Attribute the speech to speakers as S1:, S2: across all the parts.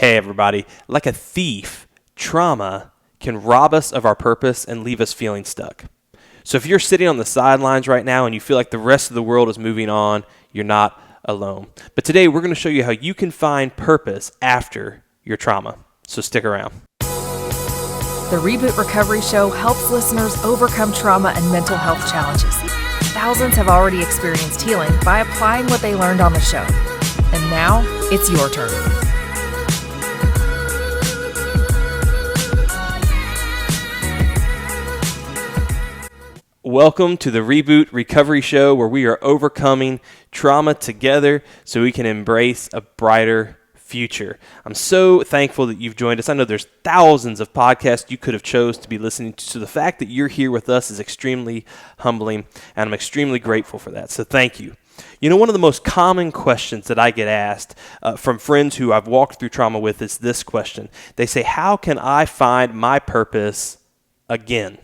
S1: Hey everybody, like a thief, trauma can rob us of our purpose and leave us feeling stuck. So if you're sitting on the sidelines right now and you feel like the rest of the world is moving on, you're not alone. But today we're going to show you how you can find purpose after your trauma. So stick around.
S2: The REBOOT Recovery Show helps listeners overcome trauma and mental health challenges. Thousands have already experienced healing by applying what they learned on the show. And now it's your turn.
S1: Welcome to the REBOOT Recovery Show, where we are overcoming trauma together so we can embrace a brighter future. I'm so thankful that you've joined us. I know there's thousands of podcasts you could have chose to be listening to, so the fact that you're here with us is extremely humbling, and I'm extremely grateful for that, so thank you. You know, one of the most common questions that I get asked from friends who I've walked through trauma with is this question. They say, how can I find my purpose again?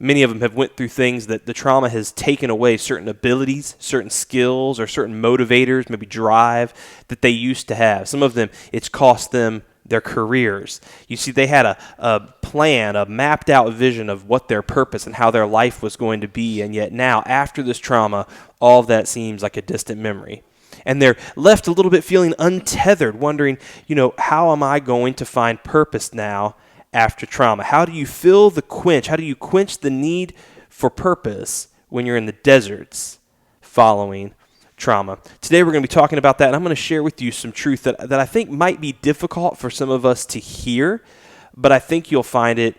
S1: Many of them have went through things that the trauma has taken away, certain abilities, certain skills, or certain motivators, maybe drive that they used to have. Some of them, it's cost them their careers. You see, they had a plan, a mapped out vision of what their purpose and how their life was going to be, and yet now, after this trauma, all of that seems like a distant memory. And they're left a little bit feeling untethered, wondering, how am I going to find purpose now after trauma? How do you fill the quench? How do you quench the need for purpose when you're in the deserts following trauma? Today we're going to be talking about that, and I'm going to share with you some truth that I think might be difficult for some of us to hear, but I think you'll find it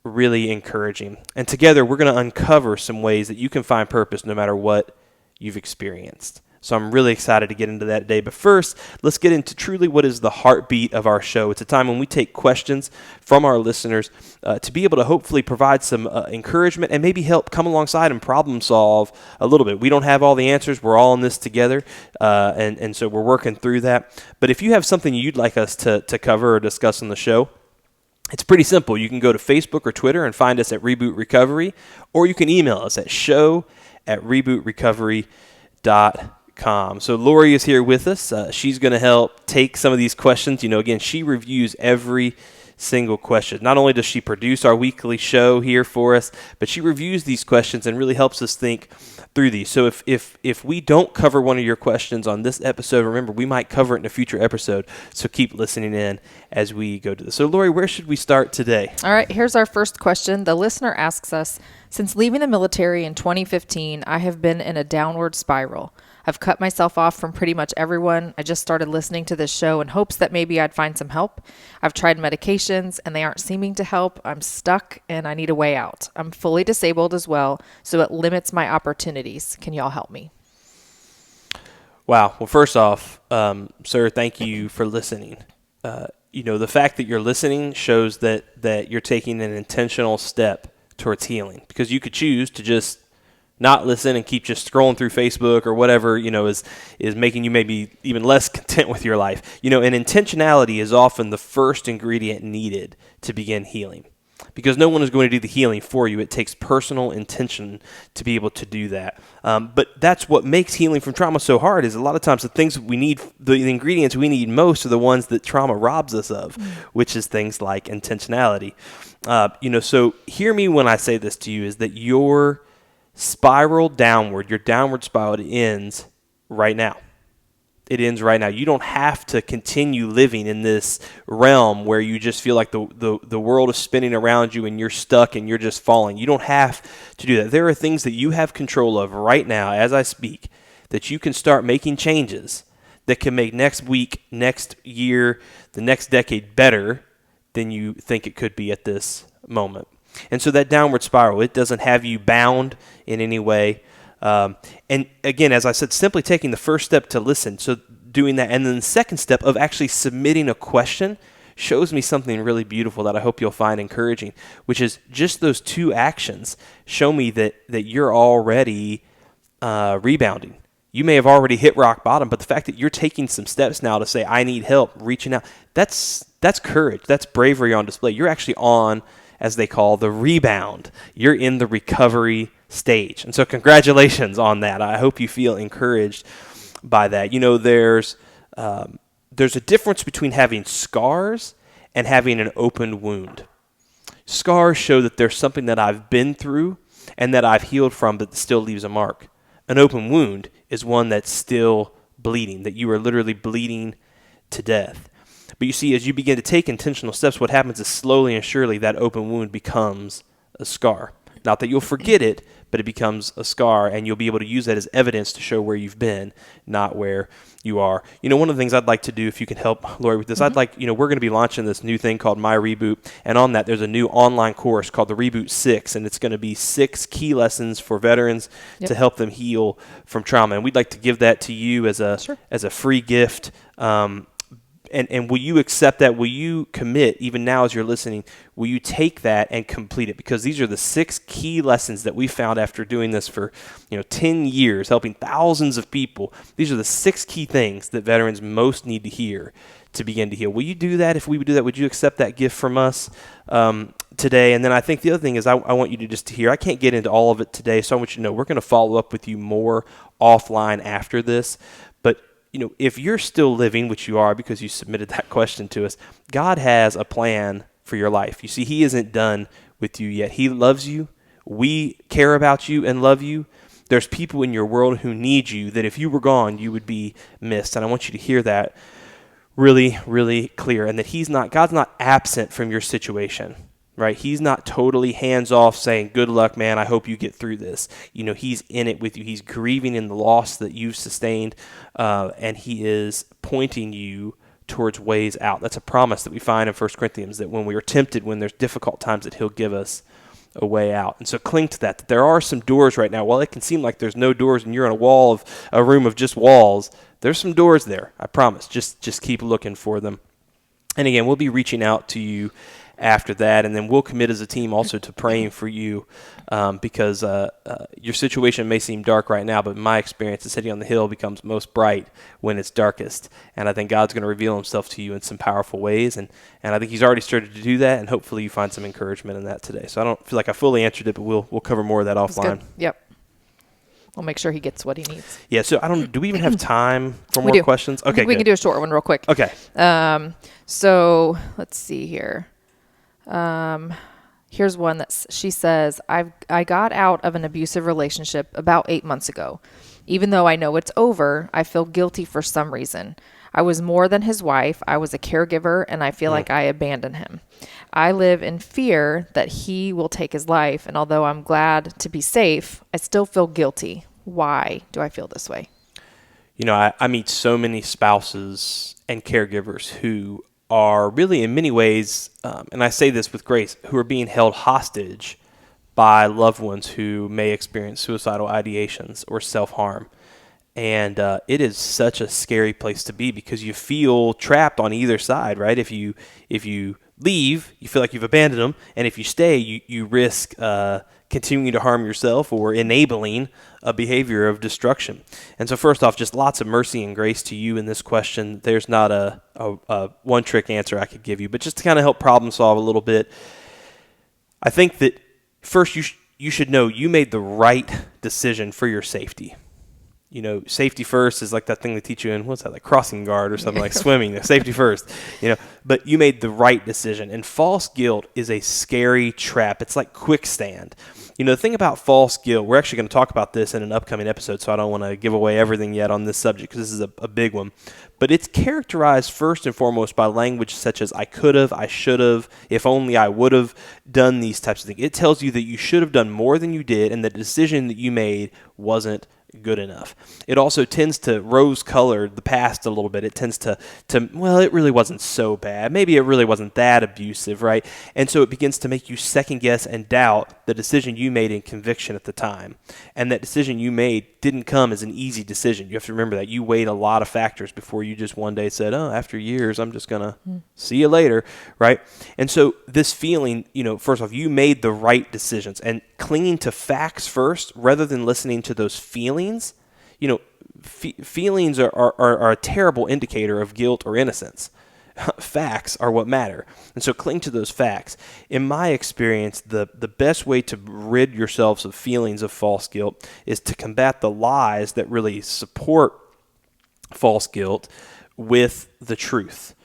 S1: really encouraging. And together we're going to uncover some ways that you can find purpose no matter what you've experienced. So I'm really excited to get into that today. But first, let's get into truly what is the heartbeat of our show. It's a time when we take questions from our listeners to be able to hopefully provide some encouragement and maybe help come alongside and problem solve a little bit. We don't have all the answers. We're all in this together, and so we're working through that. But if you have something you'd like us to cover or discuss on the show, it's pretty simple. You can go to Facebook or Twitter and find us at Reboot Recovery, or you can email us at show@rebootrecovery.com. So Lori is here with us. She's going to help take some of these questions. Again, she reviews every single question. Not only does she produce our weekly show here for us, but she reviews these questions and really helps us think through these. So if we don't cover one of your questions on this episode, remember, we might cover it in a future episode. So keep listening in as we go to this. So Lori, where should we start today?
S2: All right, here's our first question. The listener asks us, since leaving the military in 2015, I have been in a downward spiral. I've cut myself off from pretty much everyone. I just started listening to this show in hopes that maybe I'd find some help. I've tried medications and they aren't seeming to help. I'm stuck and I need a way out. I'm fully disabled as well, so it limits my opportunities. Can y'all help me?
S1: Wow. Well, first off, sir, thank you for listening. The fact that you're listening shows that you're taking an intentional step towards healing, because you could choose to just not listen and keep just scrolling through Facebook or whatever, is making you maybe even less content with your life. And intentionality is often the first ingredient needed to begin healing, because no one is going to do the healing for you. It takes personal intention to be able to do that. But that's what makes healing from trauma so hard, is a lot of times the things we need, the ingredients we need most are the ones that trauma robs us of, which is things like intentionality. So hear me when I say this to you, is that your downward spiral, it ends right now. It ends right now. You don't have to continue living in this realm where you just feel like the world is spinning around you and you're stuck and you're just falling. You don't have to do that. There are things that you have control of right now as I speak that you can start making changes that can make next week, next year, the next decade better than you think it could be at this moment. And so that downward spiral, it doesn't have you bound in any way. And again, as I said, simply taking the first step to listen, so doing that, and then the second step of actually submitting a question shows me something really beautiful that I hope you'll find encouraging, which is just those two actions show me that you're already rebounding. You may have already hit rock bottom, but the fact that you're taking some steps now to say, I need help, reaching out, that's courage. That's bravery on display. You're actually on, as they call, the rebound. You're in the recovery stage. And so congratulations on that. I hope you feel encouraged by that. There's there's a difference between having scars and having an open wound. Scars show that there's something that I've been through and that I've healed from, but that still leaves a mark. An open wound is one that's still bleeding, that you are literally bleeding to death. But you see, as you begin to take intentional steps, what happens is slowly and surely that open wound becomes a scar. Not that you'll forget it, but it becomes a scar, and you'll be able to use that as evidence to show where you've been, not where you are. One of the things I'd like to do, if you can help Lori with this, I'd like, we're going to be launching this new thing called My Reboot, and on that there's a new online course called the Reboot 6, and it's going to be 6 key lessons for veterans to help them heal from trauma. And we'd like to give that to you as a free gift. And will you accept that? Will you commit, even now as you're listening, will you take that and complete it? Because these are the 6 key lessons that we found after doing this for 10 years, helping thousands of people. These are the 6 key things that veterans most need to hear to begin to heal. Will you do that? If we would do that, would you accept that gift from us today? And then I think the other thing is I want you to just hear, I can't get into all of it today, so I want you to know we're going to follow up with you more offline after this. But if you're still living, which you are because you submitted that question to us, God has a plan for your life. You see, he isn't done with you yet. He loves you. We care about you and love you. There's people in your world who need you that if you were gone, you would be missed. And I want you to hear that really, really clear, and that God's not absent from your situation. Right? He's not totally hands-off saying, good luck, man, I hope you get through this. He's in it with you. He's grieving in the loss that you've sustained, and he is pointing you towards ways out. That's a promise that we find in 1 Corinthians, that when we are tempted, when there's difficult times, that he'll give us a way out. And so cling to that there are some doors right now. While it can seem like there's no doors and you're in a room of just walls, there's some doors there, I promise. Just keep looking for them. And again, we'll be reaching out to you after that, and then we'll commit as a team also to praying for you because your situation may seem dark right now, but in my experience, the city on the hill becomes most bright when it's darkest, and I think God's going to reveal himself to you in some powerful ways, and I think he's already started to do that, and hopefully you find some encouragement in that today. So I don't feel like I fully answered it, but we'll cover more of that offline.
S2: That's good. Yep. We'll make sure he gets what he needs.
S1: Yeah, so do we even have time for more questions? Okay,
S2: we can do a short one real quick.
S1: Okay.
S2: So let's see here. Here's one she says, I got out of an abusive relationship about 8 months ago. Even though I know it's over, I feel guilty for some reason. I was more than his wife. I was a caregiver, and I feel like I abandoned him. I live in fear that he will take his life, and although I'm glad to be safe, I still feel guilty. Why do I feel this way?
S1: I meet so many spouses and caregivers who are really in many ways, and I say this with grace, who are being held hostage by loved ones who may experience suicidal ideations or self-harm. And it is such a scary place to be because you feel trapped on either side, right? If you leave, you feel like you've abandoned them, and if you stay, you risk continuing to harm yourself or enabling a behavior of destruction. And so first off, just lots of mercy and grace to you in this question. There's not a one-trick answer I could give you, but just to kind of help problem solve a little bit, I think that first you should know you made the right decision for your safety. Safety first is like that thing they teach you in, what's that, like crossing guard or something, like swimming, safety first, but you made the right decision. And false guilt is a scary trap. It's like quicksand. The thing about false guilt, we're actually going to talk about this in an upcoming episode, so I don't want to give away everything yet on this subject because this is a big one. But it's characterized first and foremost by language such as I could have, I should have, if only I would have done these types of things. It tells you that you should have done more than you did and the decision that you made wasn't good enough. It also tends to rose-color the past a little bit. It tends to well, it really wasn't so bad. Maybe it really wasn't that abusive, right? And so it begins to make you second-guess and doubt the decision you made in conviction at the time. And that decision you made didn't come as an easy decision. You have to remember that. You weighed a lot of factors before you just one day said, after years, I'm just going to see you later, right? And so this feeling, first off, you made the right decisions. And clinging to facts first rather than listening to those feelings, feelings are a terrible indicator of guilt or innocence. Facts are what matter. And so cling to those facts. In my experience, the best way to rid yourselves of feelings of false guilt is to combat the lies that really support false guilt with the truth.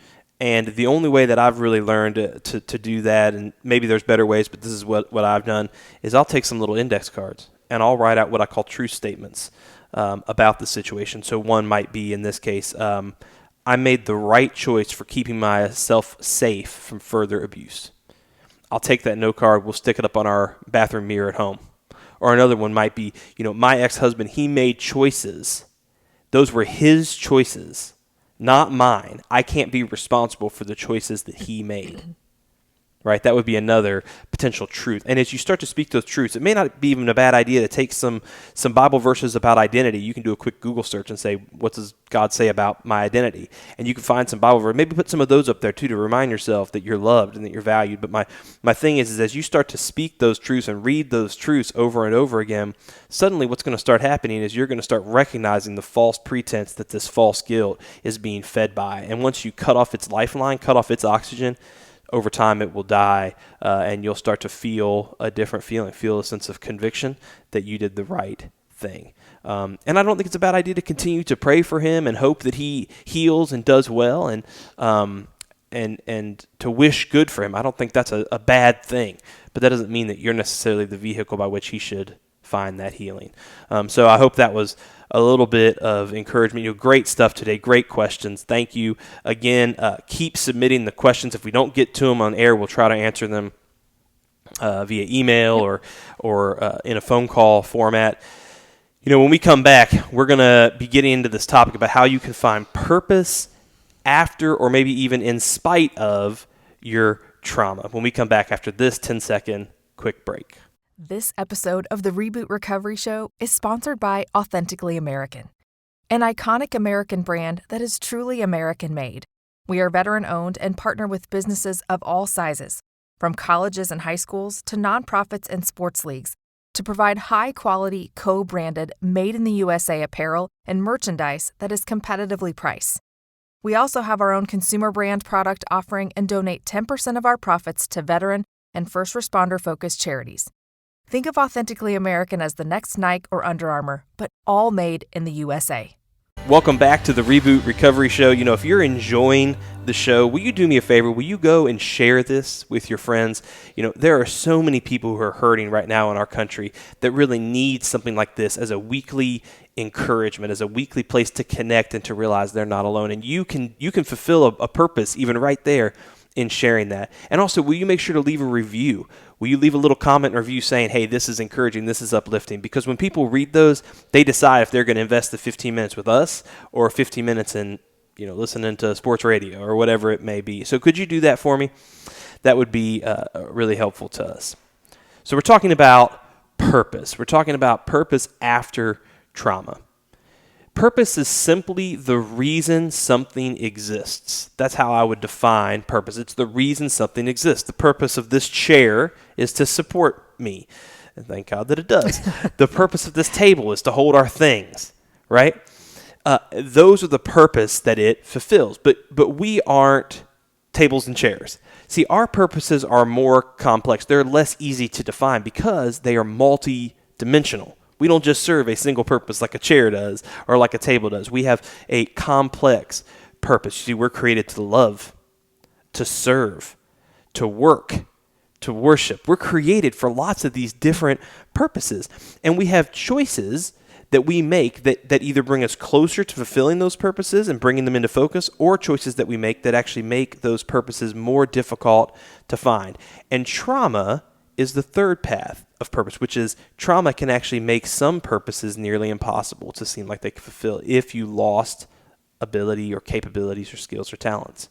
S1: And the only way that I've really learned to do that, and maybe there's better ways, but this is what I've done, is I'll take some little index cards and I'll write out what I call truth statements about the situation. So one might be, in this case, I made the right choice for keeping myself safe from further abuse. I'll take that note card, we'll stick it up on our bathroom mirror at home. Or another one might be, my ex-husband, he made choices. Those were his choices, not mine. I can't be responsible for the choices that he made. Right? That would be another potential truth. And as you start to speak those truths, it may not be even a bad idea to take some Bible verses about identity. You can do a quick Google search and say, what does God say about my identity? And you can find some Bible verses. Maybe put some of those up there too to remind yourself that you're loved and that you're valued. But my thing is as you start to speak those truths and read those truths over and over again, suddenly what's going to start happening is you're going to start recognizing the false pretense that this false guilt is being fed by. And once you cut off its lifeline, cut off its oxygen, over time it will die, and you'll start to feel a different feeling, feel a sense of conviction that you did the right thing. And I don't think it's a bad idea to continue to pray for him and hope that he heals and does well, and to wish good for him. I don't think that's a bad thing, but that doesn't mean that you're necessarily the vehicle by which he should find that healing. So I hope that was a little bit of encouragement. Great stuff today. Great questions. Thank you. Again, keep submitting the questions. If we don't get to them on air, we'll try to answer them via email or in a phone call format. When we come back, we're going to be getting into this topic about how you can find purpose after or maybe even in spite of your trauma. When we come back after this 10-second quick break.
S3: This episode of the REBOOT Recovery Show is sponsored by Authentically American, an iconic American brand that is truly American-made. We are veteran-owned and partner with businesses of all sizes, from colleges and high schools to nonprofits and sports leagues, to provide high-quality, co-branded, made-in-the-USA apparel and merchandise that is competitively priced. We also have our own consumer brand product offering and donate 10% of our profits to veteran and first responder-focused charities. Think of Authentically American as the next Nike or Under Armour, but all made in the USA.
S1: Welcome back to the REBOOT Recovery Show. If you're enjoying the show, will you do me a favor? Will you go and share this with your friends? There are so many people who are hurting right now in our country that really need something like this as a weekly encouragement, as a weekly place to connect and to realize they're not alone. And you can fulfill a purpose even right there in sharing that. And also, will you make sure to leave a review? Will you leave a little comment and review saying, hey, this is encouraging, this is uplifting? Because when people read those, they decide if they're going to invest the 15 minutes with us or 15 minutes in, listening to sports radio or whatever it may be. So could you do that for me? That would be really helpful to us. So we're talking about purpose. We're talking about purpose after trauma. Purpose is simply the reason something exists. That's how I would define purpose. It's the reason something exists. The purpose of this chair is to support me. And thank God that it does. The purpose of this table is to hold our things, right? Those are the purpose that it fulfills. But we aren't tables and chairs. See, our purposes are more complex. They're less easy to define because they are multi-dimensional. We don't just serve a single purpose like a chair does or like a table does. We have a complex purpose. See, we're created to love, to serve, to work, to worship. We're created for lots of these different purposes. And we have choices that we make that either bring us closer to fulfilling those purposes and bringing them into focus, or choices that we make that actually make those purposes more difficult to find. And trauma is the third path of purpose, which is trauma can actually make some purposes nearly impossible to seem like they can fulfill if you lost ability or capabilities or skills or talents.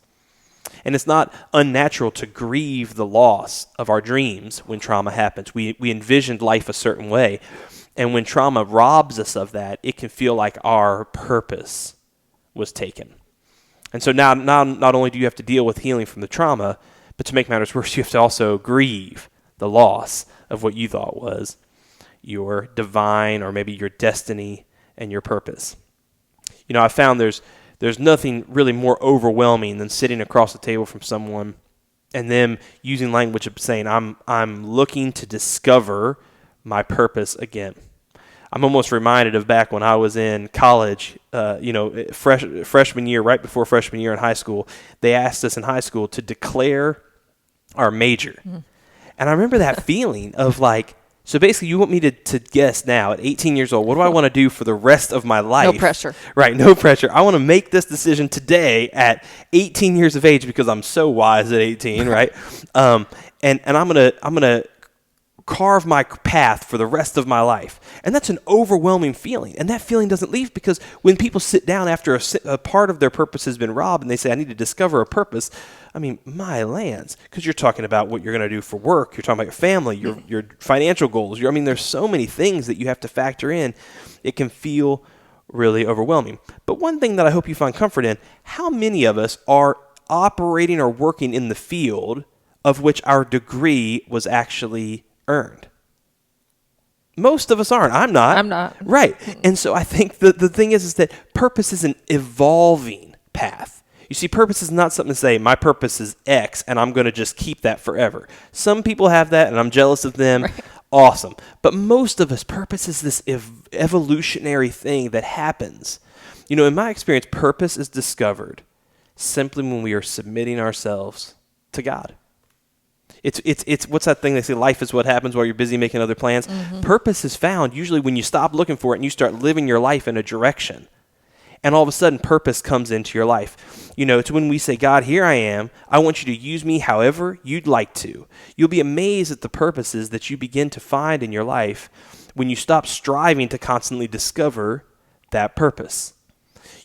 S1: And it's not unnatural to grieve the loss of our dreams when trauma happens. We envisioned life a certain way, and when trauma robs us of that, it can feel like our purpose was taken. And so now not only do you have to deal with healing from the trauma, but to make matters worse, you have to also grieve the loss of what you thought was your divine or maybe your destiny and your purpose. I found there's nothing really more overwhelming than sitting across the table from someone and them using language of saying, I'm looking to discover my purpose again. I'm almost reminded of back when I was in college, freshman year, right before freshman year in high school. They asked us in high school to declare our major. And I remember that feeling of like, so basically you want me to guess now at 18 years old, what do I want to do for the rest of my life?
S2: No pressure.
S1: Right, no pressure. I want to make this decision today at 18 years of age because I'm so wise at 18, right? And I'm gonna carve my path for the rest of my life. And that's an overwhelming feeling. And that feeling doesn't leave, because when people sit down after a part of their purpose has been robbed and they say, I need to discover a purpose, I mean, my lands, because you're talking about what you're going to do for work. You're talking about your family, your financial goals. There's so many things that you have to factor in. It can feel really overwhelming. But one thing that I hope you find comfort in, how many of us are operating or working in the field of which our degree was actually earned? Most of us aren't. I'm not. Right. And so I think the thing is that purpose is an evolving path. You see, purpose is not something to say, my purpose is X and I'm going to just keep that forever. Some people have that and I'm jealous of them. Right. Awesome. But most of us, purpose is this evolutionary thing that happens. In my experience, purpose is discovered simply when we are submitting ourselves to God. It's what's that thing they say, life is what happens while you're busy making other plans. Mm-hmm. Purpose is found usually when you stop looking for it and you start living your life in a direction. And all of a sudden, purpose comes into your life. It's when we say, God, here I am. I want you to use me however you'd like to. You'll be amazed at the purposes that you begin to find in your life when you stop striving to constantly discover that purpose.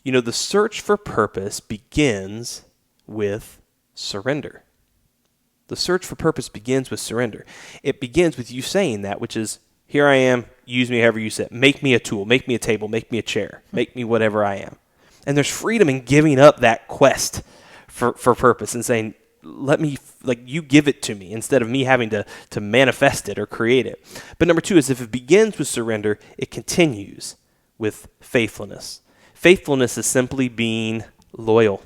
S1: The search for purpose begins with surrender. The search for purpose begins with surrender. It begins with you saying that, which is, here I am, use me however you said. Make me a tool, make me a table, make me a chair, make me whatever I am. And there's freedom in giving up that quest for purpose and saying, let me, you give it to me instead of me having to manifest it or create it. But number two is, if it begins with surrender, it continues with faithfulness. Faithfulness is simply being loyal.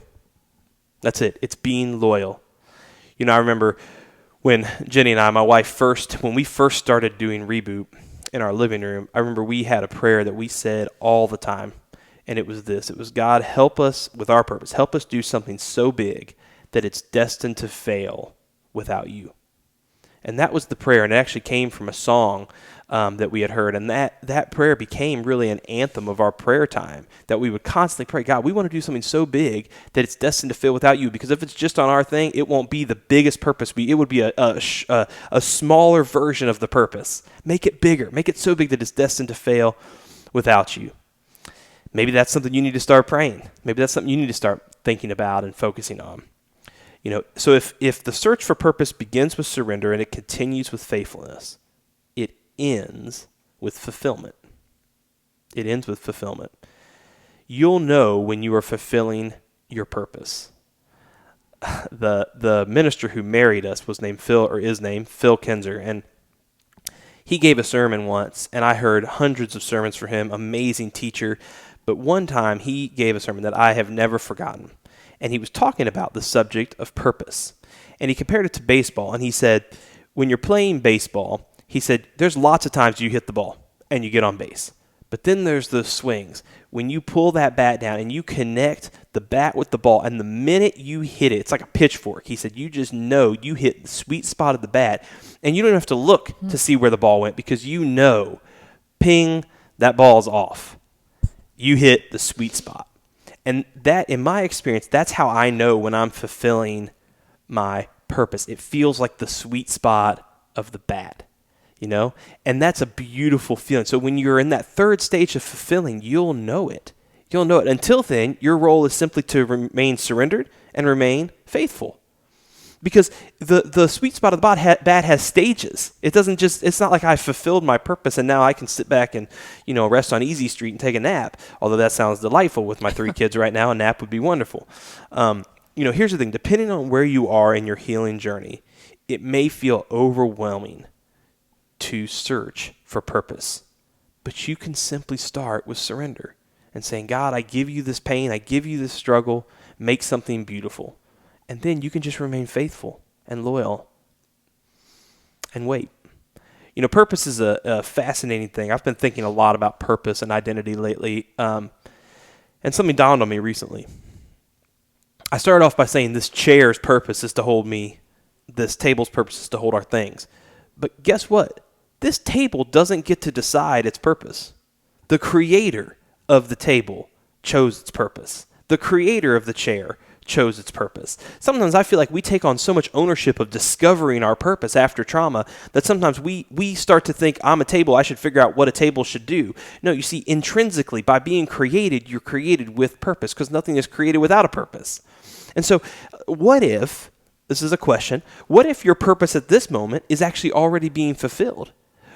S1: That's it. It's being loyal. I remember when Jenny and I, my wife, when we first started doing Reboot in our living room, I remember we had a prayer that we said all the time. And it was this. It was, God, help us with our purpose. Help us do something so big that it's destined to fail without you. And that was the prayer. And it actually came from a song that we had heard. And that prayer became really an anthem of our prayer time, that we would constantly pray, God, we want to do something so big that it's destined to fail without you. Because if it's just on our thing, it won't be the biggest purpose. It would be a smaller version of the purpose. Make it bigger. Make it so big that it's destined to fail without you. Maybe that's something you need to start praying. Maybe that's something you need to start thinking about and focusing on. So if the search for purpose begins with surrender and it continues with faithfulness, it ends with fulfillment. It ends with fulfillment. You'll know when you are fulfilling your purpose. The minister who married us is named Phil Kinzer, and he gave a sermon once, and I heard hundreds of sermons from him, amazing teacher. But one time he gave a sermon that I have never forgotten. And he was talking about the subject of purpose. And he compared it to baseball. And he said, when you're playing baseball, he said, there's lots of times you hit the ball and you get on base. But then there's the swings. When you pull that bat down and you connect the bat with the ball, and the minute you hit it, it's like a pitchfork. He said, you just know you hit the sweet spot of the bat. And you don't have to look to see where the ball went, because you know, ping, that ball's off. You hit the sweet spot. And that, in my experience, that's how I know when I'm fulfilling my purpose. It feels like the sweet spot of the bat, And that's a beautiful feeling. So when you're in that third stage of fulfilling, you'll know it. You'll know it. Until then, your role is simply to remain surrendered and remain faithful. Because the sweet spot of the bat has stages. It's not like I fulfilled my purpose and now I can sit back and, rest on Easy Street and take a nap. Although that sounds delightful with my 3 kids right now, a nap would be wonderful. Here's the thing. Depending on where you are in your healing journey, it may feel overwhelming to search for purpose. But you can simply start with surrender and saying, God, I give you this pain. I give you this struggle. Make something beautiful. And then you can just remain faithful and loyal and wait. Purpose is a fascinating thing. I've been thinking a lot about purpose and identity lately, and something dawned on me recently. I started off by saying this chair's purpose is to hold me. This table's purpose is to hold our things. But guess what? This table doesn't get to decide its purpose. The creator of the table chose its purpose. The creator of the chair chose its purpose. Sometimes I feel like we take on so much ownership of discovering our purpose after trauma that sometimes we start to think, I'm a table, I should figure out what a table should do. No, you see, intrinsically, by being created, you're created with purpose, because nothing is created without a purpose. And so what if, this is a question, what if your purpose at this moment is actually already being fulfilled?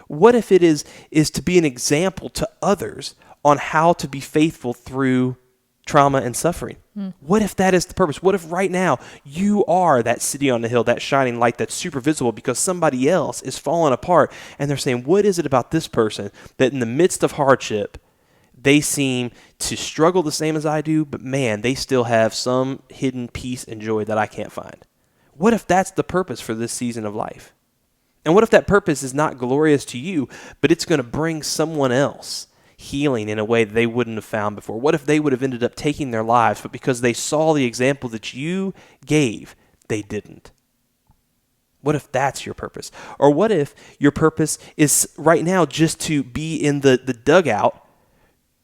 S1: What if it is to be an example to others on how to be faithful through trauma and suffering? What if that is the purpose? What if right now you are that city on the hill, that shining light that's super visible because somebody else is falling apart, and they're saying, what is it about this person that in the midst of hardship, they seem to struggle the same as I do, but man, they still have some hidden peace and joy that I can't find? What if that's the purpose for this season of life? And what if that purpose is not glorious to you, but it's going to bring someone else healing in a way they wouldn't have found before? What if they would have ended up taking their lives, but because they saw the example that you gave, they didn't? What if that's your purpose? Or what if your purpose is right now just to be in the dugout,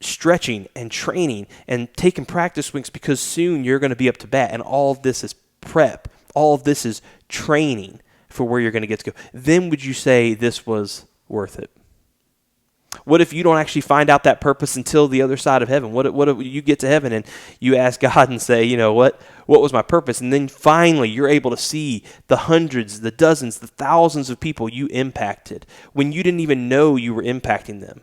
S1: stretching and training and taking practice swings, because soon you're going to be up to bat, and all of this is prep. All of this is training for where you're going to get to go. Then would you say this was worth it? What if you don't actually find out that purpose until the other side of heaven? What if you get to heaven and you ask God and say, what was my purpose? And then finally you're able to see the hundreds, the dozens, the thousands of people you impacted when you didn't even know you were impacting them.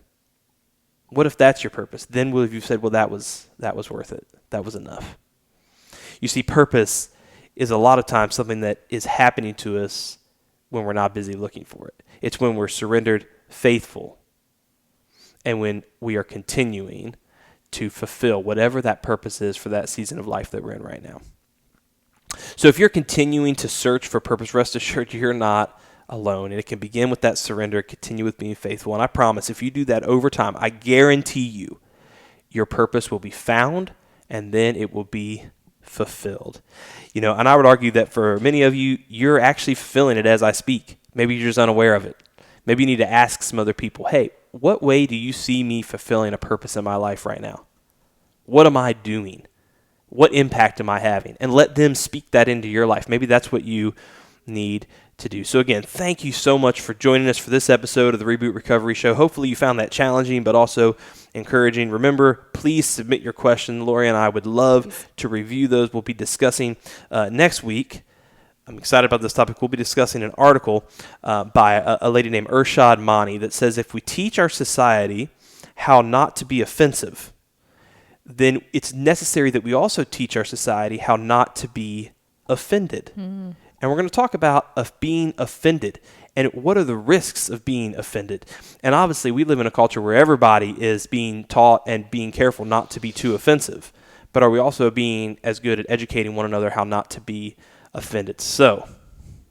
S1: What if that's your purpose? Then will you said, well, that was worth it. That was enough. You see, purpose is a lot of times something that is happening to us when we're not busy looking for it. It's when we're surrendered, faithful, and when we are continuing to fulfill whatever that purpose is for that season of life that we're in right now. So if you're continuing to search for purpose, rest assured you're not alone. And it can begin with that surrender, continue with being faithful. And I promise, if you do that over time, I guarantee you, your purpose will be found, and then it will be fulfilled. And I would argue that for many of you, you're actually fulfilling it as I speak. Maybe you're just unaware of it. Maybe you need to ask some other people, hey, what way do you see me fulfilling a purpose in my life right now? What am I doing? What impact am I having? And let them speak that into your life. Maybe that's what you need to do. So again, thank you so much for joining us for this episode of the Reboot Recovery Show. Hopefully you found that challenging, but also encouraging. Remember, please submit your question. Lori and I would love to review those. We'll be discussing next week. I'm excited about this topic. We'll be discussing an article by a lady named Urshad Mani that says if we teach our society how not to be offensive, then it's necessary that we also teach our society how not to be offended. And we're going to talk about being offended and what are the risks of being offended. And obviously, we live in a culture where everybody is being taught and being careful not to be too offensive. But are we also being as good at educating one another how not to be offended? So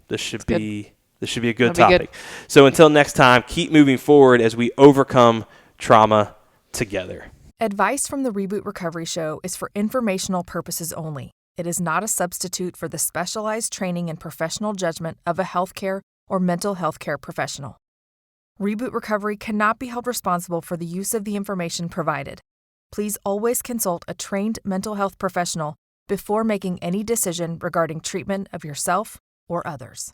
S1: this should be a good topic. So until next time, keep moving forward as we overcome trauma together.
S3: Advice from the Reboot Recovery Show is for informational purposes only. It is not a substitute for the specialized training and professional judgment of a healthcare or mental health care professional. Reboot Recovery cannot be held responsible for the use of the information provided. Please always consult a trained mental health professional before making any decision regarding treatment of yourself or others.